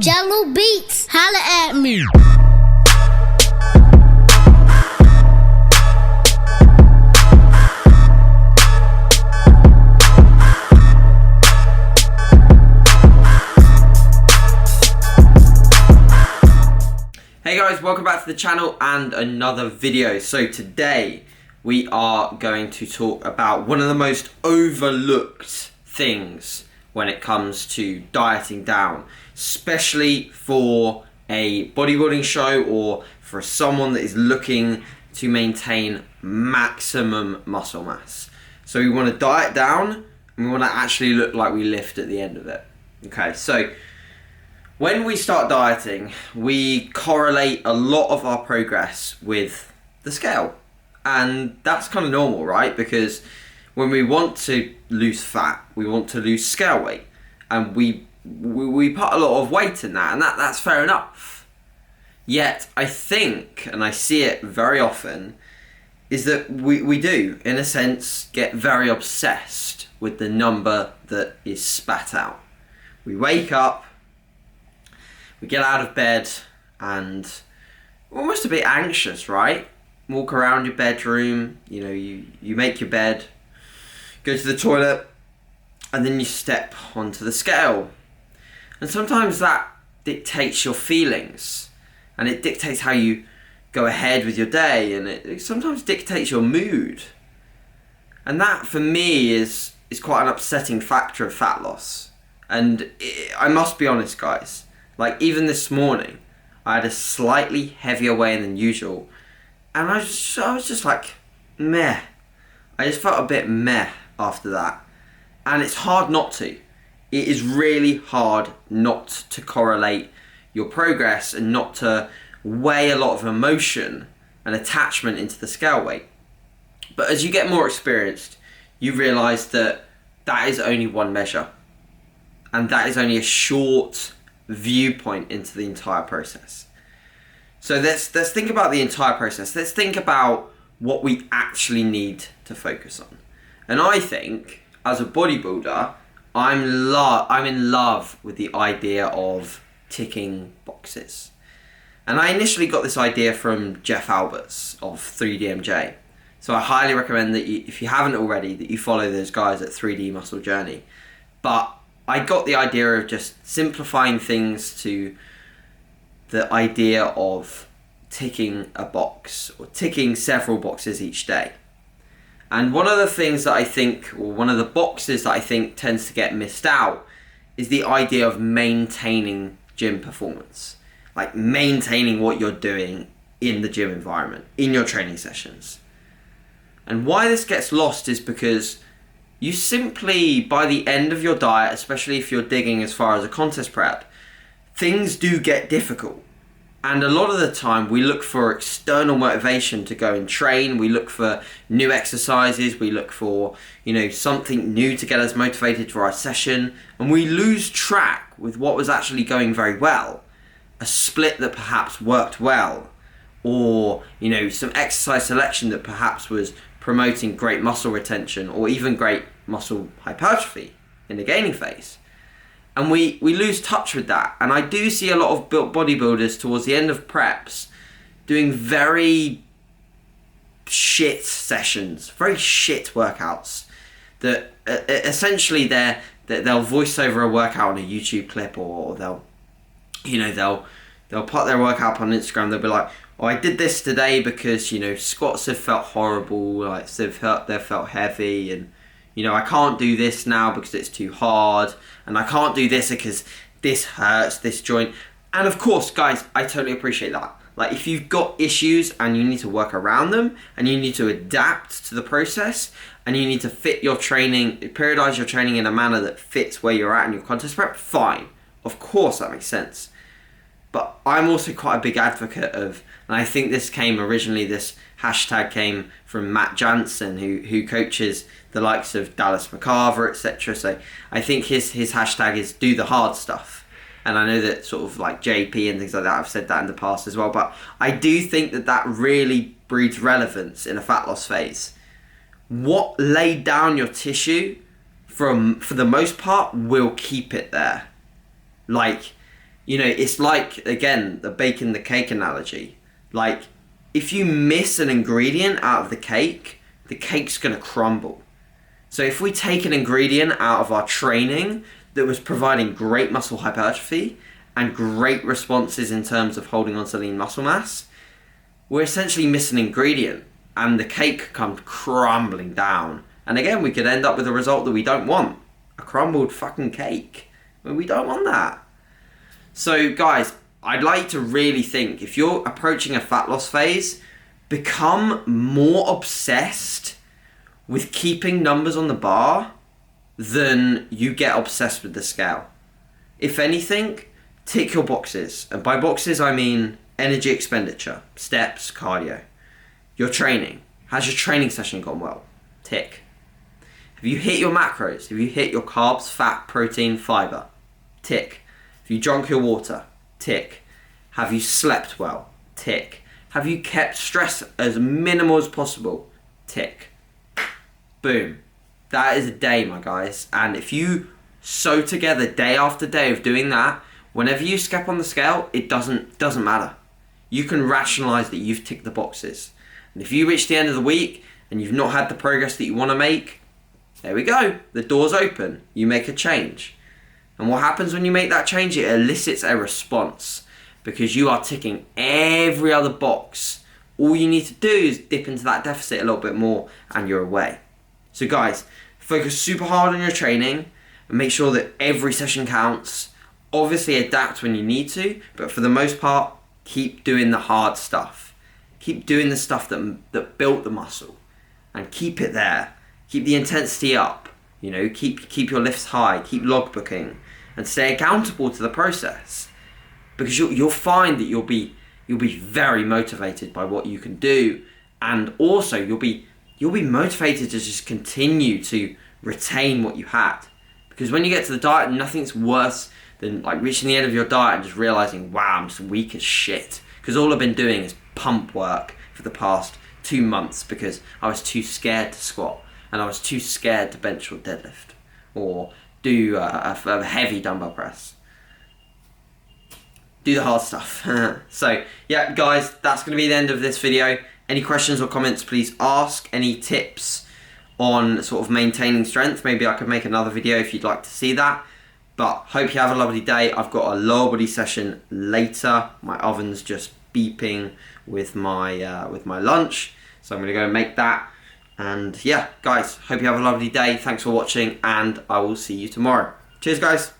Jello Beats, holla at me. Hey guys, welcome back to the channel and another video. So today we are going to talk about one of the most overlooked things when it comes to dieting down, especially for a bodybuilding show or for someone that is looking to maintain maximum muscle mass. So we want to diet down and we want to actually look like we lift at the end of it. Okay, so when we start dieting, we correlate a lot of our progress with the scale. And that's kind of normal, right? Because when we want to lose fat, we want to lose scale weight. And we put a lot of weight in that, and that's fair enough. Yet, I think, and I see it very often, is that we do, in a sense, get very obsessed with the number that is spat out. We wake up, we get out of bed, and we're almost a bit anxious, right? Walk around your bedroom, you make your bed, go to the toilet, and then you step onto the scale. And sometimes that dictates your feelings, and it dictates how you go ahead with your day, and it sometimes dictates your mood. And that, for me, is quite an upsetting factor of fat loss. And I must be honest, guys, like even this morning, I had a slightly heavier weigh-in than usual, and I was just like, meh. I just felt a bit meh after that. And it's hard not to. It is really hard not to correlate your progress and not to weigh a lot of emotion and attachment into the scale weight. But as you get more experienced, you realise that that is only one measure. And that is only a short viewpoint into the entire process. So let's think about the entire process. Let's think about what we actually need to focus on. And I think, as a bodybuilder, I'm in love with the idea of ticking boxes. And I initially got this idea from Jeff Alberts of 3DMJ. So I highly recommend that if you haven't already, that you follow those guys at 3D Muscle Journey. But I got the idea of just simplifying things to the idea of ticking a box or ticking several boxes each day. And one of the things that I think, or one of the boxes that I think tends to get missed out, is the idea of maintaining gym performance. Like maintaining what you're doing in the gym environment, in your training sessions. And why this gets lost is because you simply, by the end of your diet, especially if you're digging as far as a contest prep, things do get difficult. And a lot of the time we look for external motivation to go and train. We look for new exercises. We look for, something new to get us motivated for our session. And we lose track with what was actually going very well. A split that perhaps worked well. Or, some exercise selection that perhaps was promoting great muscle retention or even great muscle hypertrophy in the gaining phase. And we lose touch with that. And I do see a lot of bodybuilders towards the end of preps doing very shit sessions, very shit workouts that essentially they'll voice over a workout on a YouTube clip, or they'll put their workout on Instagram. They'll be like, oh, I did this today because, squats have felt horrible, like they've felt heavy, and I can't do this now because it's too hard, and I can't do this because this hurts, this joint. And of course, guys, I totally appreciate that. Like, if you've got issues and you need to work around them, and you need to adapt to the process, and you need to fit your training, periodize your training in a manner that fits where you're at in your contest prep, fine. Of course, that makes sense. But I'm also quite a big advocate of, and I think this hashtag came from Matt Jansen, who coaches the likes of Dallas McCarver, etc. So I think his hashtag is do the hard stuff. And I know that sort of like JP and things like that, I've said that in the past as well. But I do think that really breeds relevance in a fat loss phase. What laid down your tissue, for the most part, will keep it there. Like, You know, it's like, again, the baking the cake analogy. Like, if you miss an ingredient out of the cake's gonna crumble. So if we take an ingredient out of our training that was providing great muscle hypertrophy and great responses in terms of holding on to lean muscle mass, we're essentially missing an ingredient and the cake comes crumbling down. And again, we could end up with a result that we don't want. A crumbled fucking cake. Well, we don't want that. So guys, I'd like to really think, if you're approaching a fat loss phase, become more obsessed with keeping numbers on the bar than you get obsessed with the scale. If anything, tick your boxes. And by boxes, I mean energy expenditure, steps, cardio. Your training. Has your training session gone well? Tick. Have you hit your macros? Have you hit your carbs, fat, protein, fiber? Tick. Have you drunk your water? Tick. Have you slept well? Tick. Have you kept stress as minimal as possible? Tick. Boom. That is a day, my guys. And if you sew together day after day of doing that, whenever you step on the scale, it doesn't matter. You can rationalize that you've ticked the boxes. And if you reach the end of the week and you've not had the progress that you want to make, there we go. The door's open. You make a change. And what happens when you make that change? It elicits a response because you are ticking every other box. All you need to do is dip into that deficit a little bit more and you're away. So guys, focus super hard on your training and make sure that every session counts. Obviously adapt when you need to, but for the most part, keep doing the hard stuff. Keep doing the stuff that built the muscle and keep it there. Keep the intensity up, you know, keep your lifts high, keep logbooking and stay accountable to the process, because you'll find that you'll be very motivated by what you can do, and also you'll be motivated to just continue to retain what you had, because when you get to the diet, nothing's worse than like reaching the end of your diet and just realizing, wow, I'm just weak as shit, because all I've been doing is pump work for the past 2 months because I was too scared to squat. And I was too scared to bench or deadlift or do a heavy dumbbell press. Do the hard stuff. So, yeah, guys, that's going to be the end of this video. Any questions or comments, please ask. Any tips on sort of maintaining strength? Maybe I could make another video if you'd like to see that. But hope you have a lovely day. I've got a lower body session later. My oven's just beeping with my lunch. So I'm going to go and make that. And yeah, guys, hope you have a lovely day. Thanks for watching, and I will see you tomorrow. Cheers, guys.